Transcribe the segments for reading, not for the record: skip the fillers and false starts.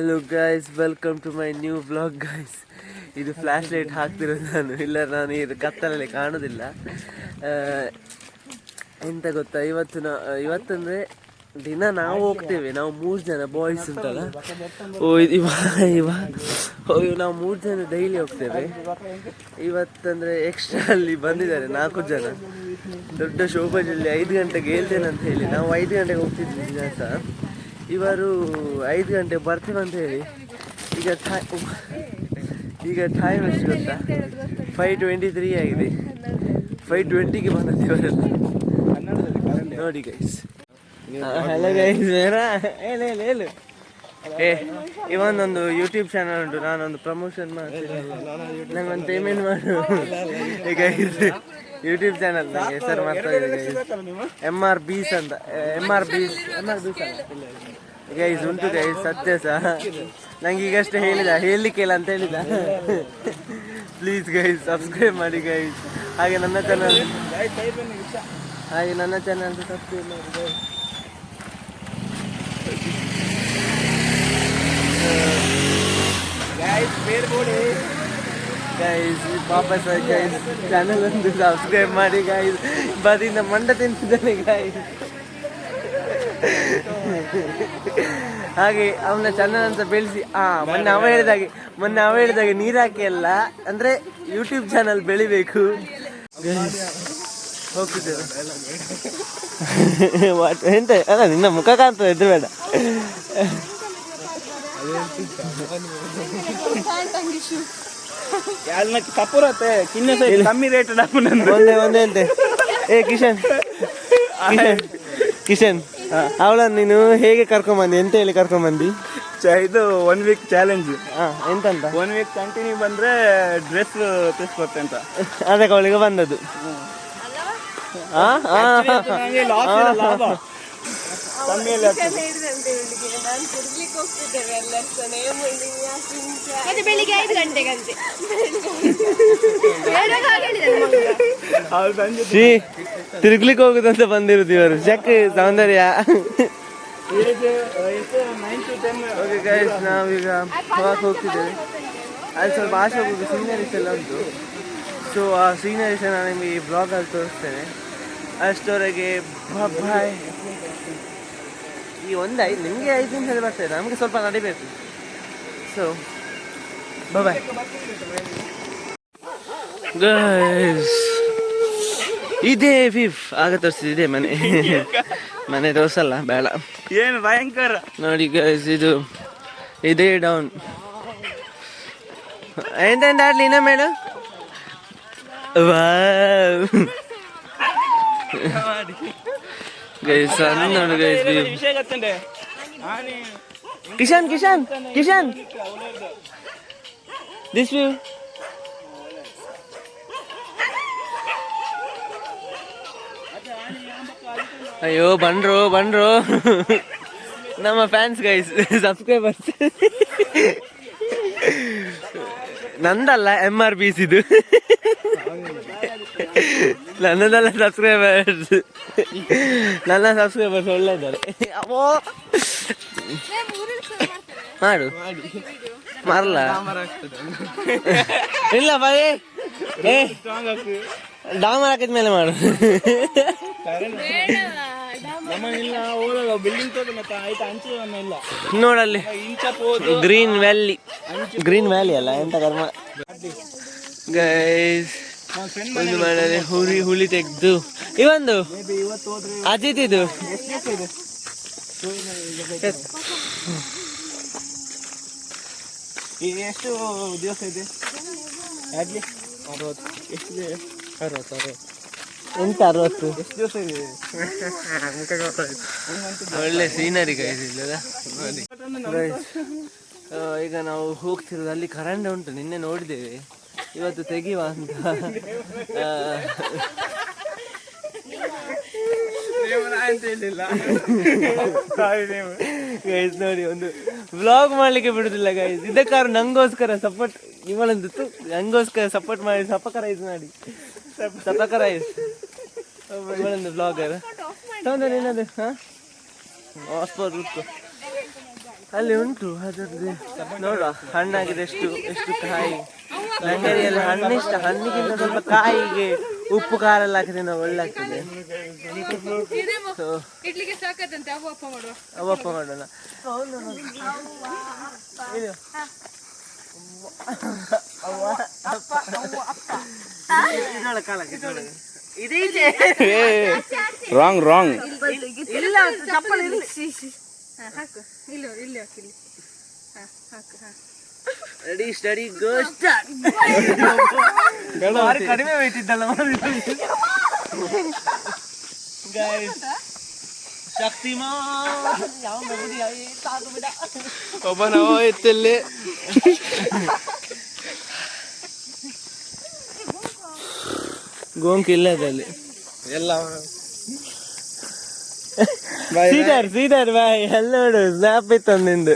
Hello guys, welcome to my new vlog guys. ಇದು flash light ಹಾಕ್ತಿರೋದು ನಾನು, ಇಲ್ಲ ನಾನು ಇದು ಕತ್ತಲಲ್ಲಿ ಕಾಣೋದಿಲ್ಲ. ಎಂತ ಗೊತ್ತಾ, ಇವತ್ತಂದರೆ ದಿನ ನಾವು ಹೋಗ್ತೇವೆ, ನಾವು 3 ಜನ ಬಾಯ್ಸ್ ಉಂಟಲ್ಲ, ನಾವು 3 ಜನ ಡೈಲಿ ಹೋಗ್ತೇವೆ. ಇವತ್ತಂದರೆ ಎಕ್ಸ್ಟ್ರಾ ಅಲ್ಲಿ ಬಂದಿದ್ದಾರೆ 4 ಜನ. ದೊಡ್ಡ ಶೋಭಾದಲ್ಲಿ 5 ಗಂಟೆಗೆ ಹೇಳ್ತೇನೆ ಅಂತ ಹೇಳಿ ನಾವು 5 ಗಂಟೆಗೆ ಹೋಗ್ತಿದ್ವಿ ದಿನ ಸಹ. ಇವರು 5 ಗಂಟೆಗೆ ಬರ್ತೀವಿ ಅಂತ ಹೇಳಿ ಈಗ ಟೈಮ್ ಎಷ್ಟು ಗೊತ್ತಾ, 5:23 ಆಗಿದೆ. 5:20ಗೆ ಬಂದದ್ದು ಇವರೆಲ್ಲ ನೋಡಿ ಗೈಸ್. ಹಲೋ ಗೈಸ್, ಹೇಳು ಇವೊಂದೊಂದು ಯೂಟ್ಯೂಬ್ ಚಾನಲ್ ಉಂಟು, ನಾನೊಂದು ಪ್ರಮೋಷನ್ ಮಾಡ್ತೀನಿ, ನಂಗೊಂದು ಪೇಮೆಂಟ್ ಮಾಡು ಗೈಸ್. ಯೂಟ್ಯೂಬ್ ಚಾನಲ್ ನನಗೆ ಹೆಸರು ಮಾಡ್ತಾ ಇದೆ MR Bees ಅಂತ. MR Bees ಗೈಸ್ ಉಂಟು ಗೈಸ್, ಸತ್ಯ ಸಹ. ನಂಗೆ ಈಗಷ್ಟೇ ಹೇಳಲಿಕ್ಕಿಲ್ಲ ಅಂತ ಹೇಳಿದ. ಪ್ಲೀಸ್ ಗೈಸ್ ಸಬ್ಸ್ಕ್ರೈಬ್ ಮಾಡಿ ಗೈಸ್. ಹಾಗೆ ನನ್ನ ಚಾನಲ್ ಸಬ್ಸ್ಕ್ರೈಬ್ ಮಾಡಿ ಗೈಸ್. ವಾಪಸ್ ಗೈಸ್ ಚಾನಲ್ ಒಂದು ಸಬ್ಸ್ಕ್ರೈಬ್ ಮಾಡಿ ಗೈಸ್. ಬದಿಯಿಂದ ಮಂಡ ತಿಂತಿದ್ದಾನೆ ಗೈಸ್. ಹಾಗೆ ಅವನ ಚಾನಲ್ ಅಂತ ಬೆಳೆಸಿ. ಮೊನ್ನೆ ಅವ ಹೇಳಿದಾಗೆ ನೀರು ಹಾಕಿ ಅಲ್ಲ, ಅಂದರೆ ಯೂಟ್ಯೂಬ್ ಚಾನಲ್ ಬೆಳಿಬೇಕು. ಹೋಗ್ತಿದ್ದೇವೆ ಎಂತ ಅಲ್ಲ, ನಿನ್ನ ಮುಖ ಕಾಣ್ತದೆ, ಎದುರು ಬೇಡ. ಕಮ್ಮಿ ರೇಟ್ ಒಂದೇ ಅಂತೆ. ಕಿಶನ್ ಅವಳನ್ನು ನೀನು ಹೇಗೆ ಕರ್ಕೊಂಬಂದಿ, ಎಂತ ಹೇಳಿ ಕರ್ಕೊಂಬಂದಿ? ಇದು 1 ವೀಕ್ ಚಾಲೆಂಜ್. ಎಂತಂತ? 1 ವೀಕ್ ಕಂಟಿನ್ಯೂ ಬಂದ್ರೆ ಡ್ರೆಸ್ ತೆಸ್ಕೊಡ್ತೆ ಅಂತ. ಅದಕ್ಕೆ ಅವಳಿಗೆ ಬಂದದ್ದು. ತಿರುಗ್ಲಿಕ್ಕೆ ಹೋಗುದಂತ ಬಂದಿರುದು ಇವರು. ಚೆಕ್ ಸೌಂದರ್ಯ. ನಾವೀಗ ಹೋಗಕ್ಕೆ ಹೋಗ್ತಿದ್ದೇವೆ. ಅಲ್ಲಿ ಸ್ವಲ್ಪ ಆಸೆ ಹೋಗೋದು ಸೀನರೀಸ್ ಎಲ್ಲ ಉಂಟು. ಸೊ ಆ ಸೀನರೀಸ್ ನಾನು ನಿಮಗೆ ಈ ಬ್ಲಾಗಲ್ಲಿ ತೋರಿಸ್ತೇನೆ. ಅಷ್ಟವರೆಗೆ ಬಾಯ್. ಈ ನಿಮಗೆ 5 ನಿಮಿಷದಲ್ಲಿ ಬರ್ತದೆ, ನಮಗೆ ಸ್ವಲ್ಪ ನಡಿಬೇಕು. So bye guys. ಇದೇ ಆಗ ತೋರಿಸಿದೆ, ಇದೇ ಮನೆ ತೋರಿಸಲ್ಲ, ಬೇಡ. ಏನು ಭಯಂಕರ ನೋಡಿ ಗೈಸ್, ಇದೇ ಡೌನ್. ಎಂತ ಆಡ್ಲಿ ಇನ್ನ ಮೇಡ. ಗೈಸ್ ನೋಡಿ ಗೈಸ್, ಕಿಶನ್ ದಿಸ್ ವ್ಯೂ. ಅಯ್ಯೋ ಬಂಡ್ರು ನಮ್ಮ ಫ್ಯಾನ್ಸ್ ಗೈಸ್, ಸಬ್ಸ್ಕ್ರೈಬರ್ಸ್. ನಂದಲ್ಲ MR Bees ಇದು, ನನ್ನದಲ್ಲ ಸಬ್ಸ್ಕ್ರೈಬರ್ಸ್. ನನ್ನ ಸಬ್ಸ್ಕ್ರೈಬರ್ಸ್ ಒಳ್ಳೆ ಇದ್ದಾರೆ. ಮಾಡು ಮಾರಲ್ಲ ಇಲ್ಲ ಬಾಯಿ. ಡಾಮರ್ ಹಾಕಿದ್ಮೇಲೆ ಮಾಡು. ನೋಡಲ್ಲಿ ಗ್ರೀನ್ ವ್ಯಾಲಿ ಅಲ್ಲ, ಎಂತ ಕರ್ಮ ಗೈಸ್. ಒಂದು ಮಾಡದೆ ಹುಳಿ ತೆಗ್ದು ಇವೊಂದು ಅಜಿತ್ ಇದು ಎಷ್ಟು ದಿವಸ ಇದೆ? 60. ಎಷ್ಟಿದೆ? 60. ಎಂತ 60? ಎಷ್ಟು ದಿವಸ ಇದೆ? ಒಳ್ಳೆ ಸೀನರಿ ಗೈಸ್ ಇಲ್ಲದ ನೋಡಿ ಗೈಸ್. ಈಗ ನಾವು ಹೋಗ್ತಿರೋದು, ಅಲ್ಲಿ ಕರೆಂಟ್ ಉಂಟು, ನಿನ್ನೆ ನೋಡಿದ್ದೇವೆ, ಇವತ್ತು ತೆಗಿಯುವ ಅಂತ. ಗೈಸ್ ನೋಡಿ, ಒಂದು ವ್ಲಾಗ್ ಮಾಡ್ಲಿಕ್ಕೆ ಬಿಡುದಿಲ್ಲ ಗೈಸ್. ಇದಕ್ಕಾರ ನಂಗೋಸ್ಕರ ಸಪೋರ್ಟ್, ಇವಳಂದು ನಂಗೋಸ್ಕರ ಸಪೋರ್ಟ್ ಮಾಡಿ ಸಪಕರೈಸ್ ಇವಳೊಂದು ಬ್ಲಾಗರ್. ಸೌಂದರ್ಯ ಏನದು? ಹಾಸ್ಪೋರ್ಟ್ ಅಲ್ಲಿ ಉಂಟು ಅದರದ್ದು ನೋಡುವ ಹಣ್ಣಾಗಿದೆ ಎಷ್ಟು ಎಷ್ಟು ಕಾಯಿ ನಂಗರಿಯಲ್ಲಿ ಹಣ್ಣಿಷ್ಟ ಹಣ್ಣಿಗಿಂತ ಸ್ವಲ್ಪ ಕಾಯಿಗೆ ಉಪ್ಪು ಖಾರ ಎಲ್ಲ ಹಾಕಿದ್ರೆ ನಾವು ಒಳ್ಳೆ ಆಗ್ತದೆ ಅವಪ್ಪ ಮಾಡೋಣ ರಾಂಗ್ ರಾಂಗ್ ಇಲ್ಲ ಚಪ್ಪಲಿ ರೆಡಿ ಸ್ಟಡಿ ಗೋ ಸ್ಟಾರ್ಟ್ ಕಡಿಮೆ ಬೇಯ್ತಿದ್ದಲ್ಲ ಶಕ್ತಿಮಾನ್ ಒಬ್ಬನ ಎತ್ತಲ್ಲಿ ಗೋಂಕಿಲ್ಲದಲ್ಲಿ ಎಲ್ಲ ಸೀದಾರ್ ಬಾಯ್ ಎಲ್ಲ ನೋಡು ಸ್ನ್ಯಾಪ್ ಇತ್ತು ನಿಂದು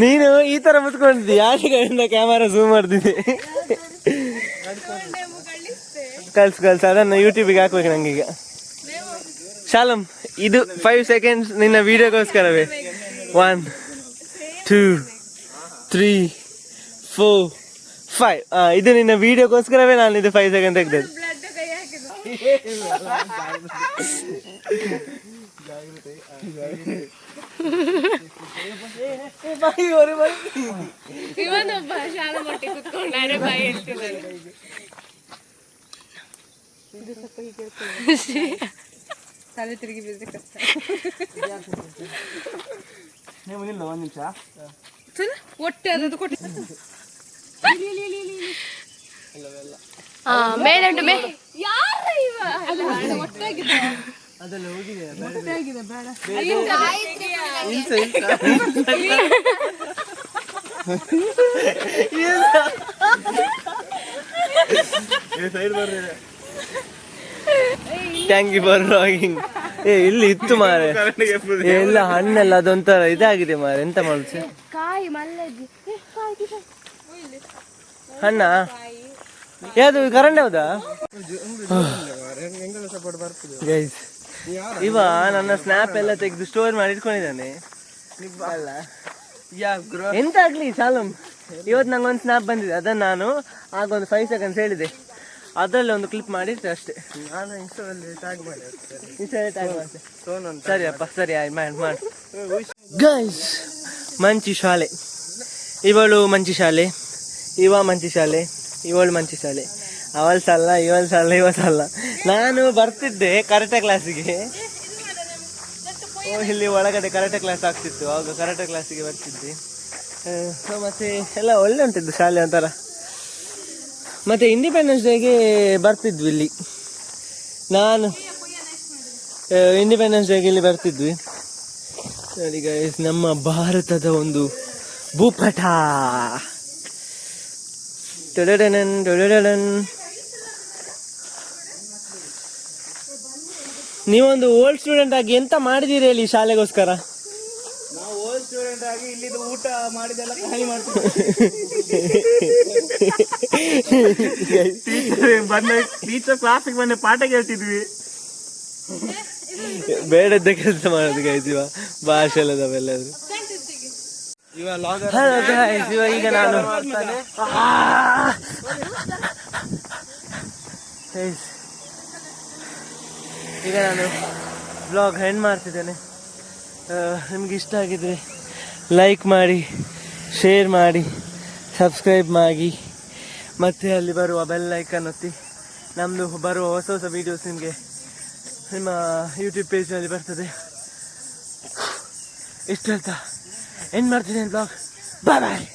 ನೀನು ಈ ತರ ಮುತ್ಕೊಂಡಿದ್ದಿ ಯಾರಿಗಳಿಂದ ಕ್ಯಾಮರಾ ಝೂಮ್ ಮಾಡ್ತಿದ್ದೆ ಕಳ್ಸು ಅದನ್ನ ಯೂಟ್ಯೂಬಿಗೆ ಹಾಕ್ಬೇಕು ನಂಗೀಗ ಶಾಲಂ ಇದು 5 ಸೆಕೆಂಡ್ಸ್ ನಿನ್ನ ವಿಡಿಯೋಗೋಸ್ಕರವೇ 1 2 3 4 5 ಇದು ನಿನ್ನ ವಿಡಿಯೋಗೋಸ್ಕರವೇ ನಾನು ಇದು 5 ಸೆಕೆಂಡ್ ತೆಗ್ದದ್ದು ಇವನೊಬ್ಬ ಶಾಲಾ ಮಟ್ಟಿ ಕುತ್ಕೊಂಡಾರೆ ಬಾಯಿ ಹೇಳ್ತಿದ್ದಾನೆ ತಲೆ ತಿರುಗಿ ಬಿದ್ದ ಕಷ್ಟ ಒಂದು ನಿಮಿಷ ಒಟ್ಟೆ ಅದದು ಕೊಟ್ಟು ಮೇಲೆ ಉಂಟು ಯಾರ ಇವ ಒಟ್ಟಾಗಿದೆ ಅದೆಲ್ಲ ಹೋಗಿದೆ ಒಟ್ಟಾಗಿದೆ ಬೇಡ ಥ್ಯಾಂಕ್ ಯು ಫಾರ್ ರಾಗಿಂಗ್ ಇಲ್ಲಿ ಇತ್ತು ಮಾರೆ ಎಲ್ಲ ಹಣ್ಣೆಲ್ಲ ಅದೊಂಥರ ಇದಾಗಿದೆ ಮಾರೆ ಎಂತ ಮಾಡುದು ಕಾಯಿ ಮಲ್ಲಜಿ ಹಣ್ಣ ಯಾವುದು ಕರೆಂಟ್ ಹೌದಾ ಗೈಸ್ ಇವ ನನ್ನ ಸ್ನ್ಯಾಪ್ ಎಲ್ಲ ತೆಗೆದು ಸ್ಟೋರ್ ಮಾಡಿ ಇಟ್ಕೊಂಡಿದ್ದಾನೆ ಎಂತ ಆಗ್ಲಿ ಶಾಲಂ ಇವತ್ತು ನಂಗೊಂದು ಸ್ನ್ಯಾಪ್ ಬಂದಿದೆ ಅದನ್ನ ನಾನು ಆಗ ಒಂದು 5 ಸೆಕೆಂಡ್ಸ್ ಹೇಳಿದೆ ಅದರಲ್ಲಿ ಒಂದು ಕ್ಲಿಪ್ ಮಾಡಿರ್ತೆ ಅಷ್ಟೇ ನಾನು ಇನ್ಸ್ಟಾದಲ್ಲಿ ಟ್ಯಾಗ್ ಮಾಡಿ ಸರಿ ಅಪ್ಪ ಸರಿ ಆಯ್ತು ಮಾಡಿ ಗೈಸ್ ಮಂಚಿ ಶಾಲೆ ಇವಳು ಮಂಚಿ ಶಾಲೆ ಇವ ಮಂಚಿ ಶಾಲೆ ಇವಳು ಮಂಚಿ ಶಾಲೆ ಅವಳು ಸಲ್ಲ ಇವಳು ಸಲ್ಲ ಇವ ಸಲ್ಲ ನಾನು ಬರ್ತಿದ್ದೆ ಕರಾಟೆ ಕ್ಲಾಸಿಗೆ ಇಲ್ಲಿ ಒಳಗಡೆ ಕರಾಟೆ ಕ್ಲಾಸ್ ಆಗ್ತಿತ್ತು ಆವಾಗ ಕರಾಟೆ ಕ್ಲಾಸಿಗೆ ಬರ್ತಿದ್ದೆ ಮತ್ತೆ ಎಲ್ಲ ಒಳ್ಳೆ ಉಂಟಿದ್ದು ಶಾಲೆ ಒಂಥರ ಮತ್ತೆ ಇಂಡಿಪೆಂಡೆನ್ಸ್ ಡೇಗೆ ಬರ್ತಿದ್ವಿ ಇಲ್ಲಿ ನಾನು ಇಂಡಿಪೆಂಡೆನ್ಸ್ ಡೇಗೆ ಇಲ್ಲಿ ಬರ್ತಿದ್ವಿ ನೋಡಿ ಗೈಸ್ ನಮ್ಮ ಭಾರತದ ಒಂದು ಭೂಪಟ ನೀವೊಂದು ಓಲ್ಡ್ ಸ್ಟೂಡೆಂಟ್ ಆಗಿ ಎಂತ ಮಾಡಿದೀರಿ ಹೇಳಿ ಶಾಲೆಗೋಸ್ಕರ ನಾವು ಓಲ್ಡ್ ಸ್ಟೂಡೆಂಟ್ ಆಗಿ ಇಲ್ಲಿದ್ದು ಊಟ ಮಾಡಿದೆಲ್ಲ ಖಾಲಿ ಮಾಡ್ತೀವಿ ಟೀಚರ್ ಕ್ಲಾಸಿಗೆ ಬಂದು ಪಾಠ ಕೇಳ್ತಿದ್ವಿ ಬೇಡದ್ದ ಕೆಲಸ ಮಾಡೋದು ಗೈಸ್ ಇವ ಭಾಷೆಲ್ಲದವೆಲ್ಲದ್ರು ಈಗ ನಾನು ಈಗ ನಾನು ಬ್ಲಾಗ್ ಎಂಡ್ ಮಾಡ್ತಿದ್ದೇನೆ ನಿಮ್ಗೆ ಇಷ್ಟ ಆಗಿದ್ರೆ ಲೈಕ್ ಮಾಡಿ ಶೇರ್ ಮಾಡಿ ಸಬ್ಸ್ಕ್ರೈಬ್ ಮಾಡಿ ಮತ್ತೆ ಅಲ್ಲಿ ಬರುವ ಬೆಲ್ ಐಕನ್ ಒತ್ತಿ ನಮ್ಮದು ಬರುವ ಹೊಸ ಹೊಸ ವೀಡಿಯೋಸ್ ನಿಮಗೆ ನಿಮ್ಮ ಯೂಟ್ಯೂಬ್ ಪೇಜ್ನಲ್ಲಿ ಬರ್ತದೆ ಇಷ್ಟು ಹೇಳ್ತಾ ಎಂಡ್ ಮಾಡ್ತೀನಿ ಬ್ಲಾಗ್ ಬಾಯ್ ಬಾಯ್